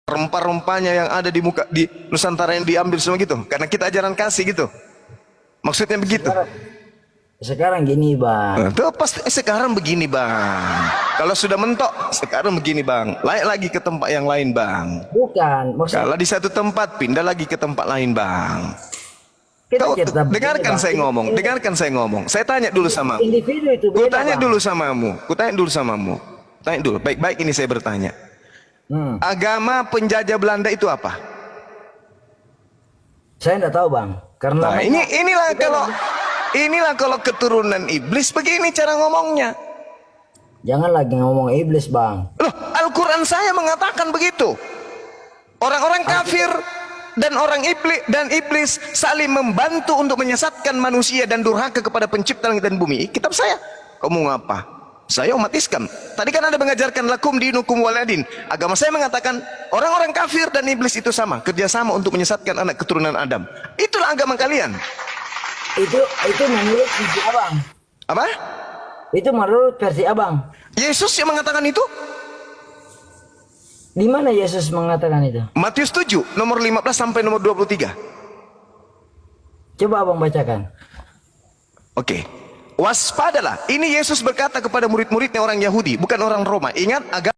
rempah-rempahnya yang ada di muka di Nusantara yang diambil semua gitu, karena kita ajaran kasih gitu. Maksudnya begitu. Sekarang gini bang. Tuh pasti sekarang begini bang. Kalau sudah mentok, sekarang begini bang. Layak lagi ke tempat yang lain bang. Bukan maksud. Kalau di satu tempat, pindah lagi ke tempat lain bang. Kita Kau tetap dengarkan begini, saya Bang. ngomong, dengarkan saya ngomong. Saya tanya dulu sama. Individu itu Ku beda tanya bang. dulu samamu. Ku tanya dulu samamu. Tanya dulu. Baik-baik ini saya bertanya. Agama penjajah Belanda itu apa? Saya tidak tahu bang. Karena Nah, inilah kalau keturunan iblis begini cara ngomongnya. jangan lagi ngomong iblis bang. Loh, Al-Quran saya mengatakan begitu. Orang-orang kafir dan orang iblis saling membantu untuk menyesatkan manusia dan durhaka kepada pencipta langit dan bumi. Kitab saya. Kamu ngapa? Saya umat Islam. Tadi kan Anda mengajarkan lakum dinukum waladin. Agama saya mengatakan orang-orang kafir dan iblis itu sama, kerjasama untuk menyesatkan anak keturunan Adam. Itulah agama kalian. Itu menurut versi abang. Apa? Itu menurut versi abang. Yesus yang mengatakan itu? Di mana Yesus mengatakan itu? Matius 7 nomor 15 sampai nomor 23. Coba abang bacakan. Oke. Waspadalah. Ini Yesus berkata kepada murid-muridnya orang Yahudi, bukan orang Roma. Ingat, agama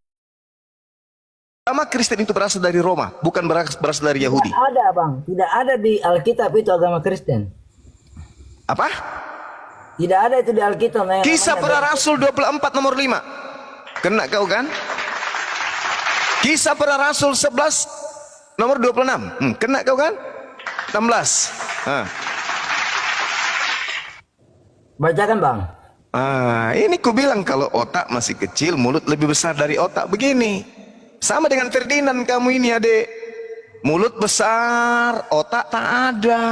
Kristen itu berasal dari Roma, bukan berasal dari Yahudi. Tidak ada bang. Tidak ada di Alkitab itu agama Kristen. Apa? Tidak ada itu di Alkitab. Kisah para Rasul 24 nomor 5. Kena kau kan? Kisah para Rasul 11 nomor 26. Kena kau kan? 16. Bacakan bang. Ini ku bilang kalau otak masih kecil, mulut lebih besar dari otak. Begini. Sama dengan Ferdinand kamu ini adek. Mulut besar, otak tak ada.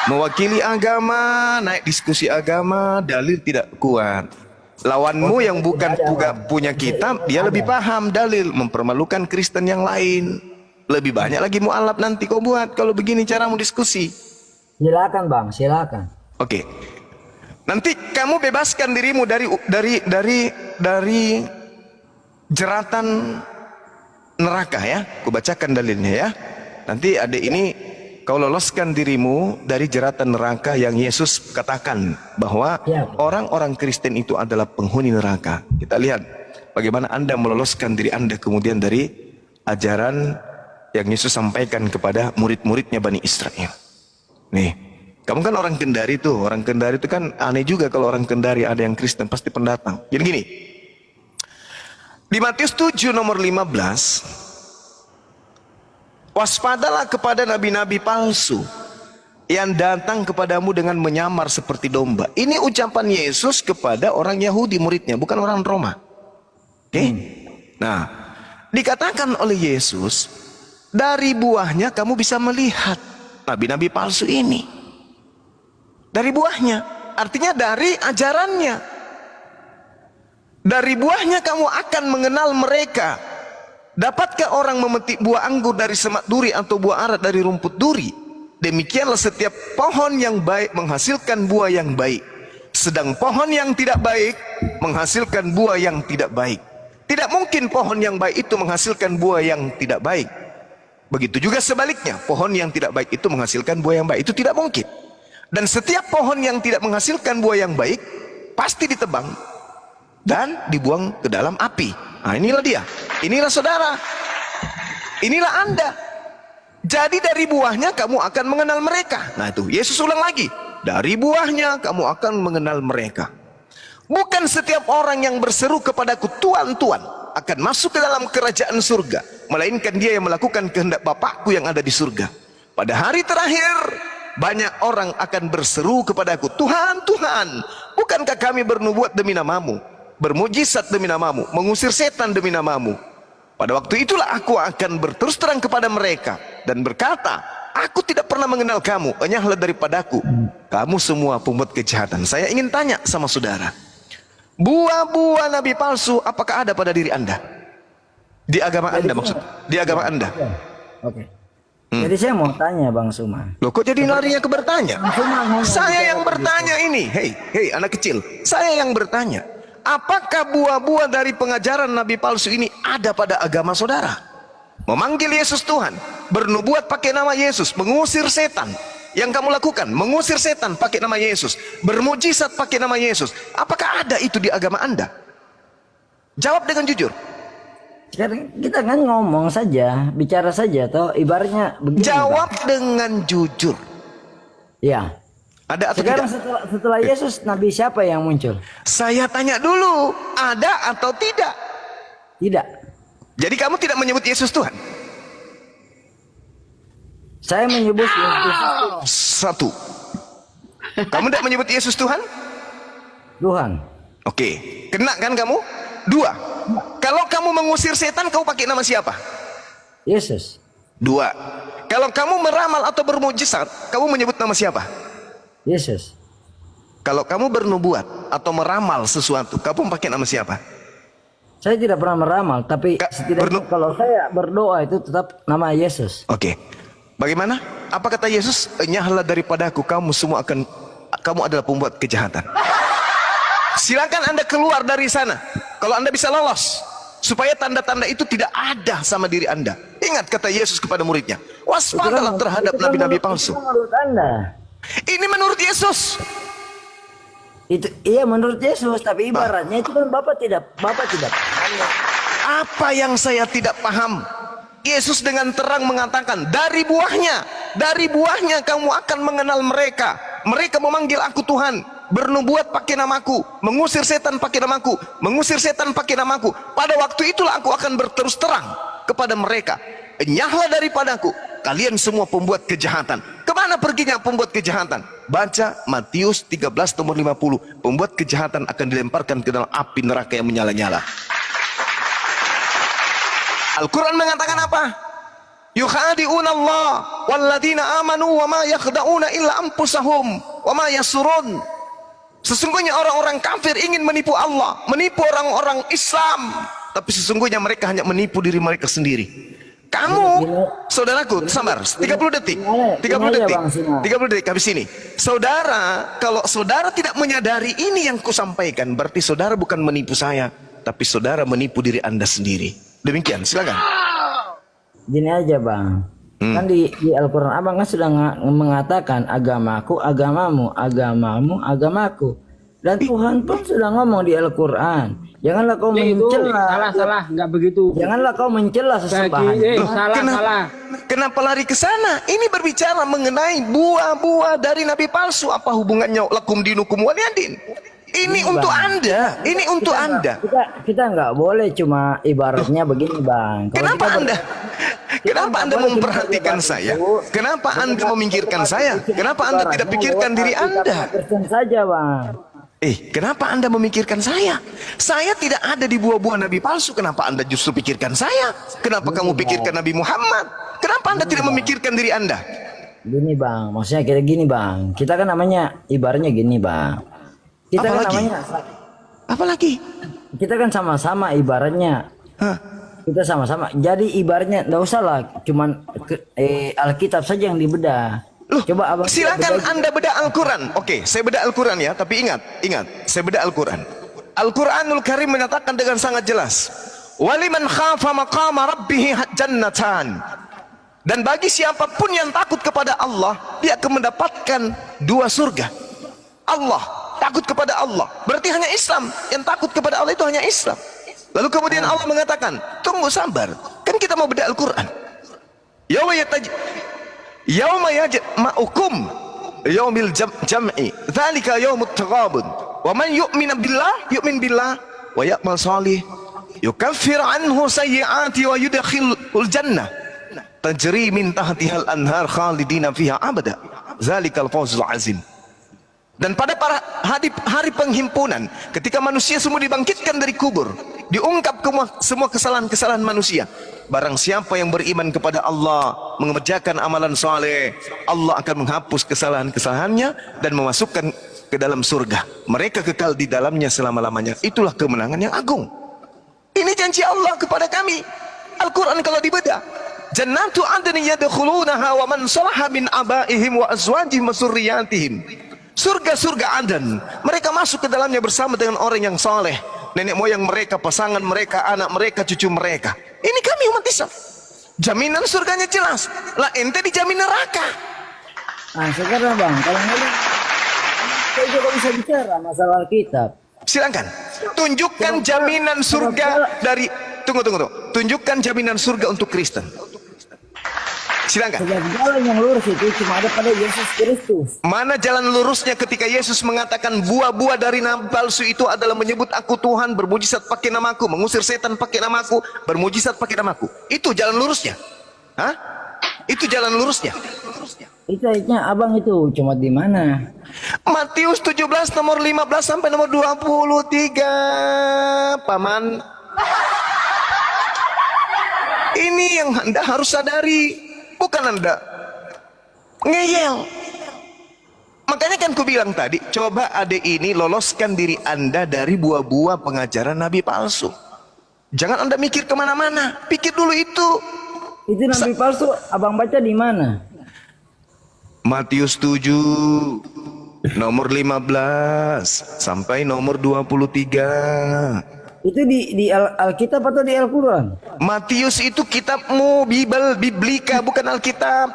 Mewakili agama, naik diskusi agama, dalil tidak kuat. Lawanmu yang bukan punya kitab, dia lebih paham dalil, mempermalukan Kristen yang lain. Lebih banyak lagi mualaf nanti kau buat kalau begini caramu diskusi. Silakan bang, silakan. Oke. Nanti kamu bebaskan dirimu dari jeratan neraka ya. Kubacakan dalilnya ya. Nanti adik ini kau loloskan dirimu dari jeratan neraka yang Yesus katakan bahwa orang-orang Kristen itu adalah penghuni neraka. Kita lihat bagaimana Anda meloloskan diri Anda kemudian dari ajaran yang Yesus sampaikan kepada murid-muridnya Bani Israel. Nih. Kamu kan orang Kendari tuh, orang Kendari itu kan aneh juga kalau orang Kendari ada yang Kristen, pasti pendatang. Jadi gini, di Matius 7 nomor 15, waspadalah kepada nabi-nabi palsu yang datang kepadamu dengan menyamar seperti domba. Ini ucapan Yesus kepada orang Yahudi muridnya, bukan orang Roma. Oke? Nah, dikatakan oleh Yesus, dari buahnya kamu bisa melihat nabi-nabi palsu ini. Dari buahnya, artinya dari ajarannya. Dari buahnya kamu akan mengenal mereka. Dapatkah orang memetik buah anggur dari semak duri atau buah ara dari rumput duri? Demikianlah setiap pohon yang baik menghasilkan buah yang baik, sedang pohon yang tidak baik menghasilkan buah yang tidak baik. Tidak mungkin pohon yang baik itu menghasilkan buah yang tidak baik. Begitu juga sebaliknya, pohon yang tidak baik itu menghasilkan buah yang baik. Itu tidak mungkin. Dan setiap pohon yang tidak menghasilkan buah yang baik pasti ditebang dan dibuang ke dalam api. Nah, inilah dia. Inilah saudara. Inilah Anda. Jadi dari buahnya kamu akan mengenal mereka. Nah itu, Yesus ulang lagi. Dari buahnya kamu akan mengenal mereka. Bukan setiap orang yang berseru kepadaku Tuhan, Tuhan akan masuk ke dalam kerajaan surga, melainkan dia yang melakukan kehendak Bapakku yang ada di surga. Pada hari terakhir banyak orang akan berseru kepadaku, Tuhan, Tuhan, bukankah kami bernubuat demi namamu, bermujizat demi namamu, mengusir setan demi namamu? Pada waktu itulah aku akan berterus terang kepada mereka dan berkata, aku tidak pernah mengenal kamu, enyahlah daripadaku, kamu semua pembuat kejahatan. Saya ingin tanya sama saudara, buah-buah nabi palsu apakah ada pada diri Anda? Di agama Anda maksud? Di agama Anda? Oke. Jadi saya mau tanya Bang Suman. Loh kok jadi larinya ke bertanya? Saya yang bertanya ini. Hei anak kecil. Saya yang bertanya. Apakah buah-buah dari pengajaran nabi palsu ini ada pada agama saudara? memanggil Yesus Tuhan, bernubuat pakai nama Yesus, mengusir setan. Yang kamu lakukan, mengusir setan pakai nama Yesus, bermujizat pakai nama Yesus. Apakah ada itu di agama Anda? Jawab dengan jujur. Sekarang kita kan ngomong saja, bicara saja, toh ibaratnya begini. Jawab Bang. dengan jujur. Ya. Ada atau Sekarang tidak? setelah Yesus, Nabi siapa yang muncul? Saya tanya dulu, ada atau tidak? Tidak. Jadi kamu tidak menyebut Yesus Tuhan? Saya menyebut Yesus Satu. Kamu tidak menyebut Yesus Tuhan? Tuhan. Oke, kena kan kamu? Dua. Kalau kamu mengusir setan, kamu pakai nama siapa? Yesus. Dua. Kalau kamu meramal atau bermujizat, kamu menyebut nama siapa? Yesus. Kalau kamu bernubuat atau meramal sesuatu, kamu pakai nama siapa? Saya tidak pernah meramal, tapi setidaknya kalau saya berdoa itu tetap nama Yesus. Oke. Bagaimana? Apa kata Yesus? Enyahlah daripadaku, kamu adalah pembuat kejahatan. Silakan Anda keluar dari sana. Kalau Anda bisa lolos, supaya tanda-tanda itu tidak ada sama diri Anda. Ingat kata Yesus kepada muridnya, waspadalah terhadap nabi-nabi palsu. Itu menurut Anda. Ini menurut Yesus. Itu iya menurut Yesus, tapi ibaratnya itu kan Bapak tidak paham. Apa yang saya tidak paham? Yesus dengan terang mengatakan, dari buahnya kamu akan mengenal mereka. Mereka memanggil aku Tuhan, bernubuat pakai namaku, mengusir setan pakai namaku, mengusir setan pakai namaku. Pada waktu itulah aku akan berterus terang kepada mereka, enyahlah daripadaku, kalian semua pembuat kejahatan. Kemana perginya pembuat kejahatan? Baca Matius 13 nomor 50. Pembuat kejahatan akan dilemparkan ke dalam api neraka yang menyala-nyala. Al-Quran mengatakan apa? Yukhadi'una Allah walladzina amanu wa ma yakhda'una illa anfusahum wa ma yasurun. Sesungguhnya orang-orang kafir ingin menipu Allah, menipu orang-orang Islam, tapi sesungguhnya mereka hanya menipu diri mereka sendiri. Kamu, saudaraku, sabar, 30 detik, 30 detik habis ini. Saudara, kalau saudara tidak menyadari ini yang kusampaikan, berarti saudara bukan menipu saya, tapi saudara menipu diri Anda sendiri. Demikian, silakan. Gini aja Bang, kan di Al-Quran Abang kan sudah mengatakan agamaku, agamamu, agamamu, agamaku. Dan Tuhan pun sudah ngomong di Al-Quran, janganlah kau mencela. Salah, nggak begitu. Janganlah kau mencela sesembahan. Salah. Kenapa lari ke sana? Ini berbicara mengenai buah-buah dari nabi palsu. Apa hubungannya lakum dinukum waliyadin? Ini untuk Anda. Ini untuk Anda. Kita nggak boleh cuma ibaratnya begini Bang. Kenapa Anda memperhatikan saya? Kenapa Anda memikirkan saya? Kenapa Anda tidak pikirkan diri Anda? Saja Bang. Kenapa Anda memikirkan saya? Saya tidak ada di buah-buah nabi palsu. Kenapa Anda justru pikirkan saya? Kenapa kamu pikirkan Nabi Muhammad? Kenapa Anda tidak memikirkan diri Anda? Gini Bang, maksudnya kayak gini Bang. Kita kan namanya ibaratnya gini Bang. Kita kan namanya apalagi? Kita kan sama-sama ibaratnya. Kita sama-sama. Jadi ibaratnya enggak usah lah cuman Alkitab saja yang dibedah. Coba Abang silakan Anda bedah Al-Quran. Oke, saya bedah Al-Quran ya, tapi ingat, saya bedah Al-Quran. Al-Quranul Karim menyatakan dengan sangat jelas, waliman khafa maqama rabbih jannatan. Dan bagi siapapun yang takut kepada Allah, dia akan mendapatkan 2 surga. Allah, takut kepada Allah, berarti hanya Islam. Yang takut kepada Allah itu hanya Islam. Lalu kemudian Allah mengatakan, tunggu sabar, kan kita mau bedah Al-Quran. Yauma yajma'ukum yaumil jam'i dzalika yaumut taghabun wa man yu'min billah wa ya'mal salih yukaffir anhu sayyi'ati wa yudkhilul jannah tajri min tahtihal anhar khalidina fiha abada dzalikal fawzul azim. Dan pada hari penghimpunan, ketika manusia semua dibangkitkan dari kubur, diungkap semua kesalahan-kesalahan manusia. Barang siapa yang beriman kepada Allah, mengerjakan amalan saleh, Allah akan menghapus kesalahan-kesalahannya dan memasukkan ke dalam surga. Mereka kekal di dalamnya selama-lamanya. Itulah kemenangan yang agung. Ini janji Allah kepada kami. Al-Quran kalau dibedah, jannatu adnin yadkhulunaha wa man salaha min abaihim wa azwajihim wa dzurriyyatihim. Surga-surga Aden, mereka masuk ke dalamnya bersama dengan orang yang saleh, nenek moyang mereka, pasangan mereka, anak mereka, cucu mereka. Ini kami umat Islam. Jaminan surganya jelas. Lah ente dijamin neraka. Nah sekarang bang, kalau ngomong, saya juga bisa bicara masalah Alkitab. Silakan. Tunjukkan jaminan surga dari tunggu. Tunjukkan jaminan surga untuk Kristen. Silakan. Sebab jalan yang lurus itu cuma ada pada Yesus Kristus. Mana jalan lurusnya ketika Yesus mengatakan buah-buah dari nabi palsu itu adalah menyebut aku Tuhan, bermujizat pakai namaku, mengusir setan pakai namaku, bermujizat pakai namaku. Itu jalan lurusnya. Hah? Itu jalan lurusnya. Itu akhirnya abang itu cuma di mana? Matius 17 nomor 15 sampai nomor 23. Paman. Ini yang Anda harus sadari. Bukan Anda ngeyel. Makanya kan ku bilang tadi, coba adek ini loloskan diri Anda dari buah-buah pengajaran nabi palsu. Jangan Anda mikir kemana-mana, pikir dulu itu. Itu nabi palsu abang baca di mana? Matius 7 nomor 15 sampai nomor 23. Itu di Alkitab atau di Al-Quran? Matius itu kitabmu, Biblika, bukan Alkitab.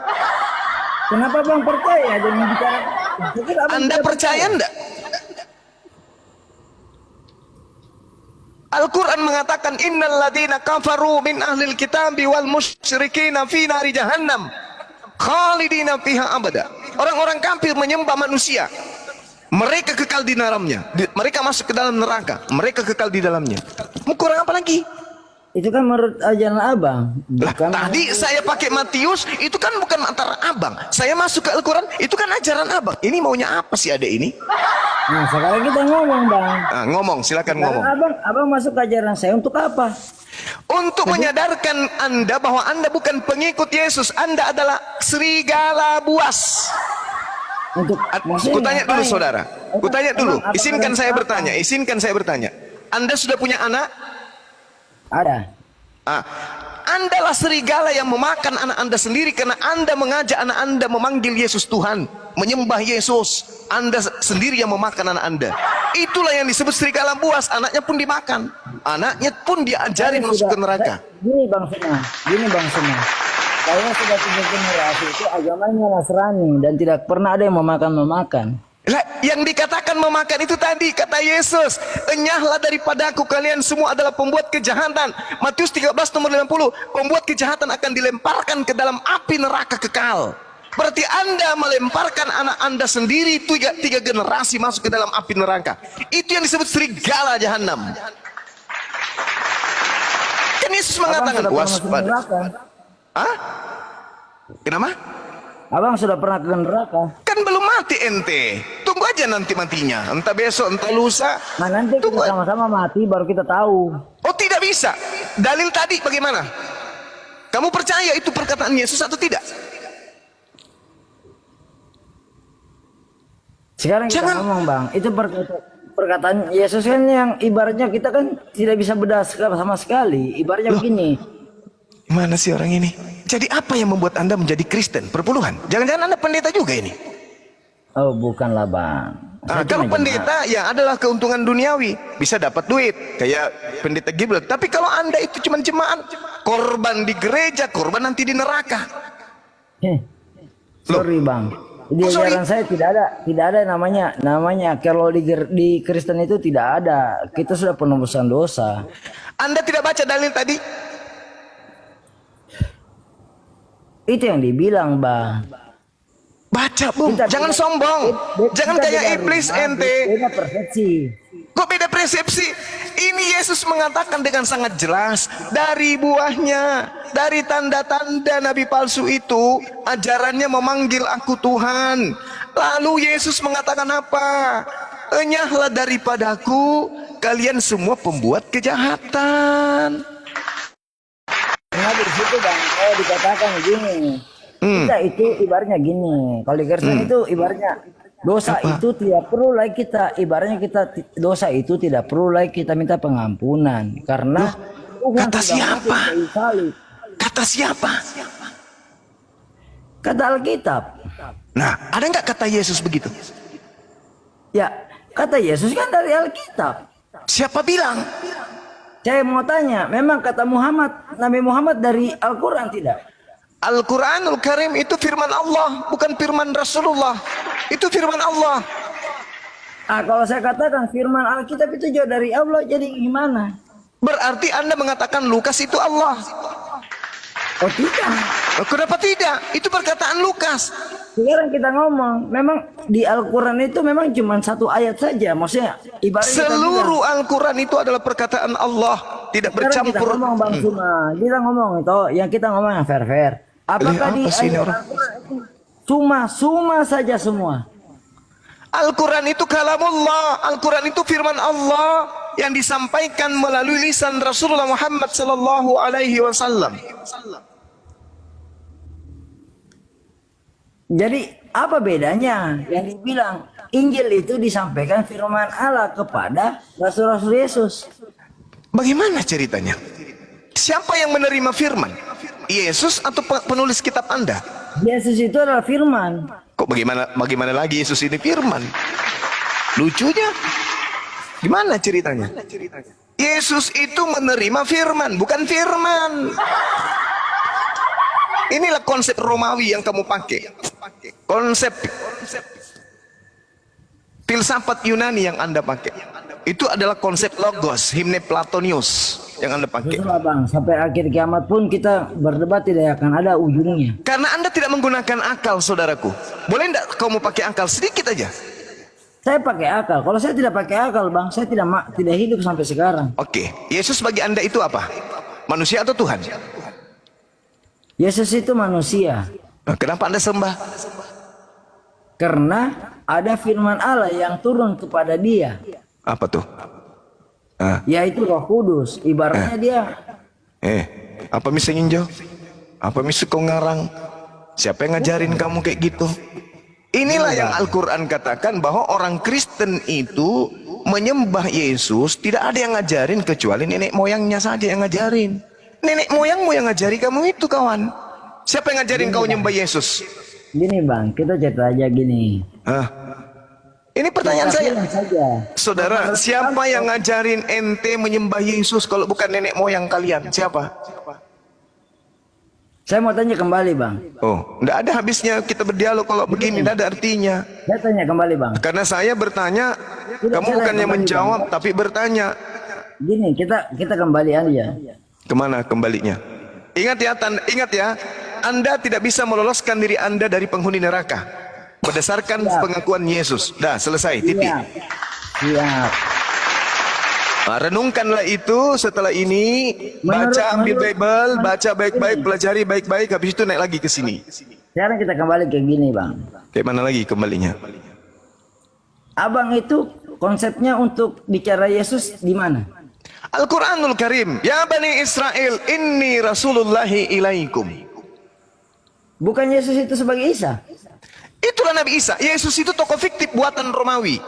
Kenapa bang percaya dengan bicara? Anda percaya enggak? Al-Quran mengatakan innal ladina kafaru min ahlil kitabi wal musyrikina fi nari jahannam khalidina fiha abada. Orang-orang kafir menyembah manusia, mereka kekal di dalamnya. Mereka masuk ke dalam neraka, mereka kekal di dalamnya. Mau kurang apa lagi? Itu kan menurut ajaran abang. Lah, tadi saya pakai Matius, itu kan bukan antara abang. Saya masuk ke Al-Quran, itu kan ajaran abang. Ini maunya apa sih adek ini? Nah sekarang kita ngomong bang. Nah, ngomong, silakan ngomong. Abang masuk ke ajaran saya untuk apa? Untuk menyadarkan Anda bahwa Anda bukan pengikut Yesus, Anda adalah serigala buas. Kutanya dulu saudara, kutanya dulu, izinkan saya bertanya. Anda sudah punya anak? Ada. Andalah serigala yang memakan anak Anda sendiri karena Anda mengajak anak Anda memanggil Yesus Tuhan, menyembah Yesus. Anda sendiri yang memakan anak Anda. Itulah yang disebut serigala buas. Anaknya pun dimakan, anaknya pun diajarin masuk ke neraka. Gini bang Sena. Saya sudah 3 generasi itu agamanya Nasrani dan tidak pernah ada yang memakan. Lah, yang dikatakan memakan itu tadi kata Yesus, enyahlah daripadaku kalian semua adalah pembuat kejahatan. Matius 13 nomor 50, pembuat kejahatan akan dilemparkan ke dalam api neraka kekal. Berarti Anda melemparkan anak Anda sendiri 3 generasi masuk ke dalam api neraka. Itu yang disebut serigala jahanam. Kan Yesus mengatakan waspada. Hah? Kenapa? Abang sudah pernah ke neraka? Kan belum mati ente. Tunggu aja nanti matinya. Entah besok, entah lusa. Nah nanti kita sama-sama mati baru kita tahu. Oh tidak bisa. Dalil tadi bagaimana? Kamu percaya itu perkataan Yesus atau tidak? Sekarang kita ngomong bang. Itu perkataan Yesus kan yang ibaratnya kita kan tidak bisa bedah sama sekali. Ibaratnya begini. Mana sih orang ini? Jadi apa yang membuat Anda menjadi Kristen? Perpuluhan? Jangan-jangan Anda pendeta juga ini? Oh bukanlah bang. Kalau pendeta ya adalah keuntungan duniawi, bisa dapat duit kayak pendeta Giblet. Tapi kalau Anda itu cuma jemaat, korban di gereja, korban nanti di neraka. Sorry bang. Di ajaran saya tidak ada namanya kalau di Kristen itu tidak ada. Kita sudah penebusan dosa. Anda tidak baca dalil tadi? Itu yang dibilang bang. Baca bung, jangan sombong, jangan kayak iblis ente. Beda persepsi. Kok beda persepsi? Ini Yesus mengatakan dengan sangat jelas, dari buahnya, dari tanda-tanda nabi palsu itu, ajarannya memanggil aku Tuhan. Lalu Yesus mengatakan apa? Enyahlah daripadaku, kalian semua pembuat kejahatan. Nah di situ bang, saya dikatakan gini. Kita itu ibaratnya gini. Kalau di Kristen itu ibaratnya dosa itu tidak perlu lagi kita, ibaratnya dosa itu tidak perlu lagi kita minta pengampunan karena kata siapa? Kata siapa? Kata Alkitab. Nah, ada nggak kata Yesus begitu? Ya, kata Yesus kan dari Alkitab. Siapa bilang? Saya mau tanya, memang kata Nabi Muhammad dari Al-Quran tidak? Al-Quranul Karim itu firman Allah, bukan firman Rasulullah. Itu firman Allah. Kalau saya katakan firman Alkitab itu jauh dari Allah, jadi gimana? Berarti Anda mengatakan Lukas itu Allah. Oh tidak. Kenapa tidak? Itu perkataan Lukas. Sekarang kita ngomong, memang di Al-Quran itu memang cuma satu ayat saja. Maksudnya ibarat Seluruh Al-Quran itu adalah perkataan Allah, tidak sekarang kita bercampur. ngomong Bang Suma, kita ngomong itu, yang kita ngomong yang fair-fair. Apakah di apa sih ini ayat orang? Al-Quran itu cuma saja semua? Al-Quran itu kalamullah, Al-Quran itu firman Allah yang disampaikan melalui lisan Rasulullah Muhammad sallallahu alaihi wasallam. Jadi apa bedanya yang dibilang Injil itu disampaikan firman Allah kepada Rasul-Rasul Yesus? Bagaimana ceritanya? Siapa yang menerima firman? Yesus atau penulis kitab Anda? Yesus itu adalah firman. Kok bagaimana lagi Yesus ini firman? Lucunya gimana ceritanya? Yesus itu menerima firman, bukan firman. Inilah konsep Romawi yang kamu pakai. Konsep filsafat Yunani yang Anda pakai. Itu adalah konsep logos, himne Platonius yang Anda pakai. Itulah Bang, sampai akhir kiamat pun kita berdebat tidak akan ada ujungnya. Karena Anda tidak menggunakan akal, saudaraku. Boleh enggak kamu pakai akal sedikit aja? Saya pakai akal. Kalau saya tidak pakai akal, Bang, saya tidak hidup sampai sekarang. Oke, Yesus bagi Anda itu apa? Manusia atau Tuhan? Yesus itu manusia. Nah, kenapa Anda sembah? Karena ada firman Allah yang turun kepada dia. Apa tuh? Yaitu Roh Kudus. Ibaratnya dia. Apa misi nginjo? Apa misi kau ngarang? Siapa yang ngajarin kamu kayak gitu? Inilah yang Al-Quran katakan bahwa orang Kristen itu menyembah Yesus. Tidak ada yang ngajarin kecuali nenek moyangnya saja yang ngajarin. Nenek moyangmu yang ngajari kamu itu, kawan. Siapa yang ngajarin kau nyembah Yesus? Gini Bang, kita cerita aja gini. Ini pertanyaan saya. Saja. Saudara, siapa yang ngajarin ente menyembah Yesus kalau bukan nenek moyang kalian? Siapa? Saya mau tanya kembali Bang. Oh, enggak ada habisnya kita berdialog kalau begini, enggak ada artinya. Saya tanya kembali Bang. Karena saya bertanya, kamu saya bukannya kembali, menjawab tapi bertanya. Gini, kita kembali aja. Kemana kembalinya? Ingat ya, Anda tidak bisa meloloskan diri Anda dari penghuni neraka berdasarkan pengakuan Yesus. Dah, selesai, titik. Siap. Renungkanlah itu setelah ini, baca, ambil Bible, baca baik-baik, pelajari baik-baik, habis itu naik lagi ke sini. Sekarang kita kembali ke gini Bang. Kayak mana lagi kembalinya? Abang itu konsepnya untuk bicara Yesus di mana? Al-Quranul Karim. Ya Bani Israel, inni rasulullahi ilaikum. Bukan Yesus itu sebagai Isa? Itulah Nabi Isa. Yesus itu tokoh fiktif buatan Romawi.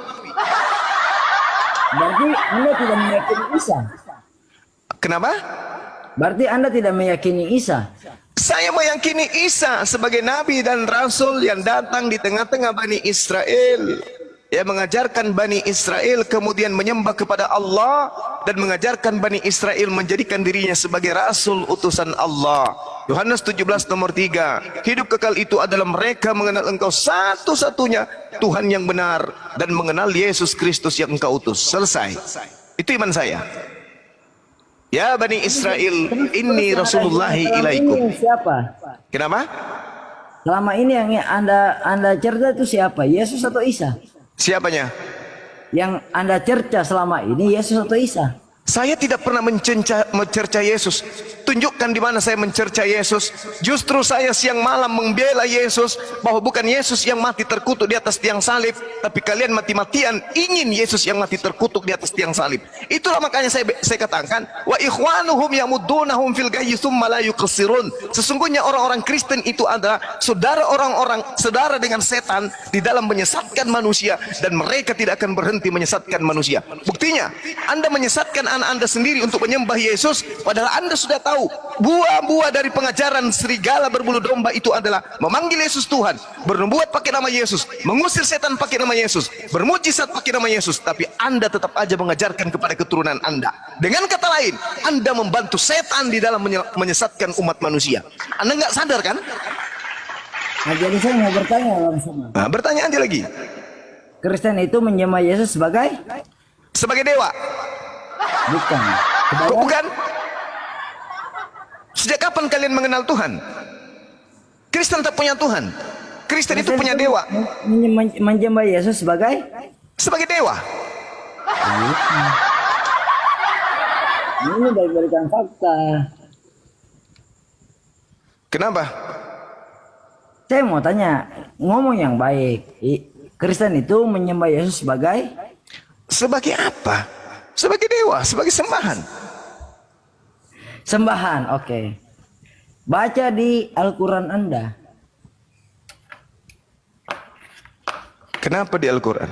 Berarti Anda tidak meyakini Isa? Kenapa? Berarti Anda tidak meyakini Isa? Saya meyakini Isa sebagai Nabi dan Rasul yang datang di tengah-tengah Bani Israel. Yang mengajarkan Bani Israel kemudian menyembah kepada Allah dan mengajarkan Bani Israel menjadikan dirinya sebagai Rasul utusan Allah. Yohanes 17 nomor 3. Hidup kekal itu adalah mereka mengenal engkau satu-satunya Tuhan yang benar dan mengenal Yesus Kristus yang engkau utus. Selesai. Itu iman saya. Ya Bani Israel, inni rasulullahi ilaikum. Siapa? Kenapa? Selama ini yang Anda cerita itu siapa? Yesus atau Isa? Siapanya? Yang Anda cerca selama ini Yesus atau Isa? Saya tidak pernah mencerca Yesus. Tunjukkan di mana saya mencerca Yesus. Justru saya siang malam membela Yesus bahwa bukan Yesus yang mati terkutuk di atas tiang salib, tapi kalian mati-matian ingin Yesus yang mati terkutuk di atas tiang salib. Itulah makanya saya katakan wa ikhwanuhum yamuddunahum fil ghayyi tsumma la yuqsirun. Sesungguhnya orang-orang Kristen itu adalah saudara dengan setan di dalam menyesatkan manusia dan mereka tidak akan berhenti menyesatkan manusia. Buktinya, Anda menyesatkan anak Anda sendiri untuk menyembah Yesus, padahal Anda sudah tahu buah-buah dari pengajaran serigala berbulu domba itu adalah memanggil Yesus Tuhan, bernubuat pakai nama Yesus, mengusir setan pakai nama Yesus, bermujizat pakai nama Yesus, tapi Anda tetap aja mengajarkan kepada keturunan Anda. Dengan kata lain, Anda membantu setan di dalam menyesatkan umat manusia. Anda nggak sadar kan? Nah, jadi saya mau bertanya langsung. Nah, bertanya aja lagi. Kristen itu menyembah Yesus sebagai Dewa? bukan. Kok bukan? Sejak kapan kalian mengenal Tuhan? Kristen tak punya Tuhan. Kristen itu punya dewa. Menyembah Yesus sebagai Dewa. ini berikan fakta. Kenapa? Saya mau tanya, ngomong yang baik. Kristen itu menyembah Yesus sebagai Apa? Sebagai dewa, sebagai sembahan. sembahan. Oke. Baca di Al-Quran Anda. Kenapa di Al-Quran?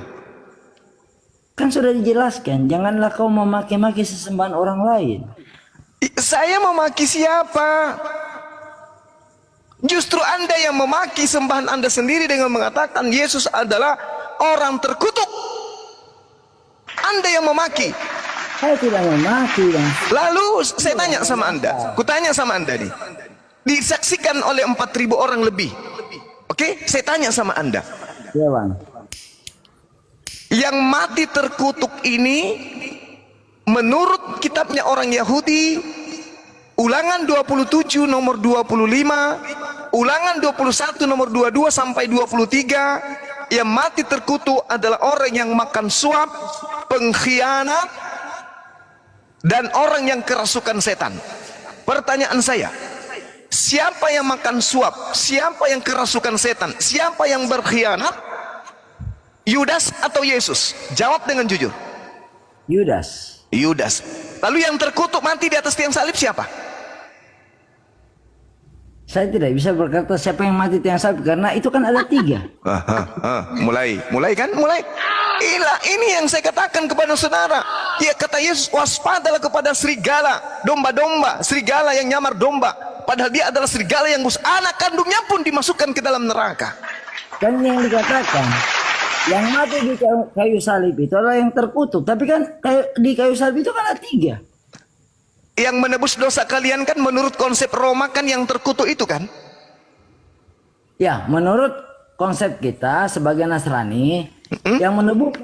Kan sudah dijelaskan, janganlah kau memaki-maki sesembahan orang lain. Saya memaki siapa? Justru Anda yang memaki sembahan Anda sendiri dengan mengatakan Yesus adalah orang terkutuk. Anda yang memaki. Saya tidak memaki, Bang. Lalu saya tanya sama Anda, kutanya sama Anda nih, disaksikan oleh 4.000 orang lebih. Oke, saya tanya sama Anda, Ya, Bang. yang mati terkutuk ini menurut kitabnya orang Yahudi, Ulangan 27 nomor 25, Ulangan 21 nomor 22 sampai 23, yang mati terkutuk adalah orang yang makan suap, pengkhianat, dan orang yang kerasukan setan. Pertanyaan saya, siapa yang makan suap? Siapa yang kerasukan setan? Siapa yang berkhianat? Yudas atau Yesus? Jawab dengan jujur. Yudas. Yudas. Lalu yang terkutuk mati di atas tiang salib siapa? Saya tidak bisa berkata siapa yang mati tiang salib karena itu kan ada 3. Mulai kan? Mulai. Ini yang saya katakan kepada saudara. Ya, kata Yesus, waspadalah kepada serigala, domba-domba, serigala yang nyamar domba. Padahal dia adalah serigala yang anak kandungnya pun dimasukkan ke dalam neraka. Kan yang dikatakan yang mati di kayu salib itu adalah yang terkutuk. Tapi kan di kayu salib itu kan ada 3. Yang menebus dosa kalian kan menurut konsep Roma kan yang terkutuk itu kan? Ya, menurut konsep kita sebagai Nasrani, yang menebus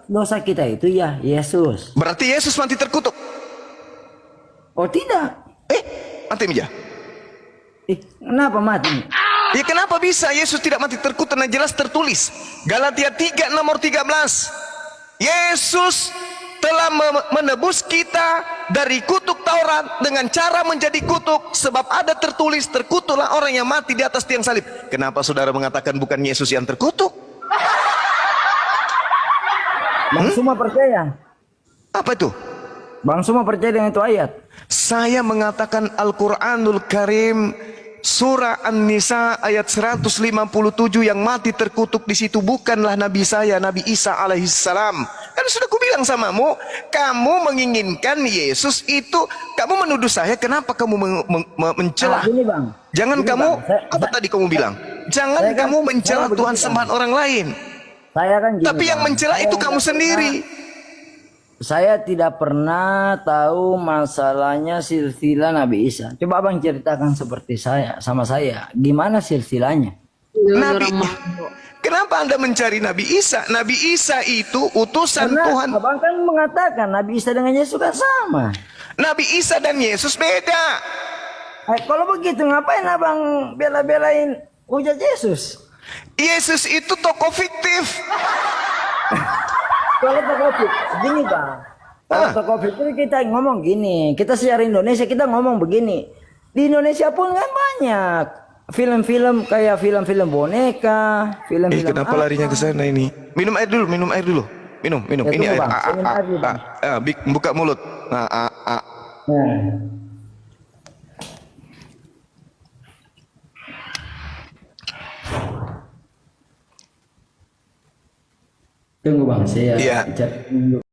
dosa kita itu ya Yesus. Berarti Yesus mati terkutuk? Oh tidak. Mati meja. Kenapa mati? Ya kenapa bisa Yesus tidak mati terkutuk? Nah, jelas tertulis Galatia 3 nomor 13. Yesus telah menebus kita dari kutuk Taurat dengan cara menjadi kutuk, sebab ada tertulis, terkutuklah orang yang mati di atas tiang salib. Kenapa saudara mengatakan bukan Yesus yang terkutuk? Bang semua percaya. Apa itu? Bang semua percaya dengan itu ayat. Saya mengatakan Al-Quranul Karim surah An-Nisa ayat 157 yang mati terkutuk di situ bukanlah Nabi saya, Nabi Isa alaihissalam. Kan sudah kubilang samamu, kamu menginginkan Yesus itu, kamu menuduh saya, kenapa kamu mencela? Gini, Bang. Jangan Gini, kamu, Bang. apa tadi kamu bilang? Jangan saya kamu kan- mencela saya Tuhan begitu, sembahan Bang. orang lain. Saya kan gini, Tapi yang Bang. mencela Saya itu nggak kamu pernah- sendiri. Saya tidak pernah tahu masalahnya silsilah Nabi Isa. Coba Abang ceritakan seperti sama saya. Gimana silsilahnya? Nabi, kenapa Anda mencari Nabi Isa? Nabi Isa itu utusan Karena Tuhan. Abang kan mengatakan Nabi Isa dengan Yesus kan sama. Nabi Isa dan Yesus beda. Kalau begitu ngapain Abang bela-belain hujat Yesus? Yesus itu tokoh fiktif. Kalau tokoh gini Bang. Kalau tokoh fiktif kita ngomong gini. Kita sejarah Indonesia kita ngomong begini. Di Indonesia pun kan banyak film-film kayak film-film boneka, film-film. Kenapa larinya ke sana ini? Minum air dulu, minum air dulu. Minum. Ya, Ini tunggu, air. Bang. Saya minum air dulu, Bang. Buka mulut. Nah. Tunggu Bang, saya Iya. cari dulu.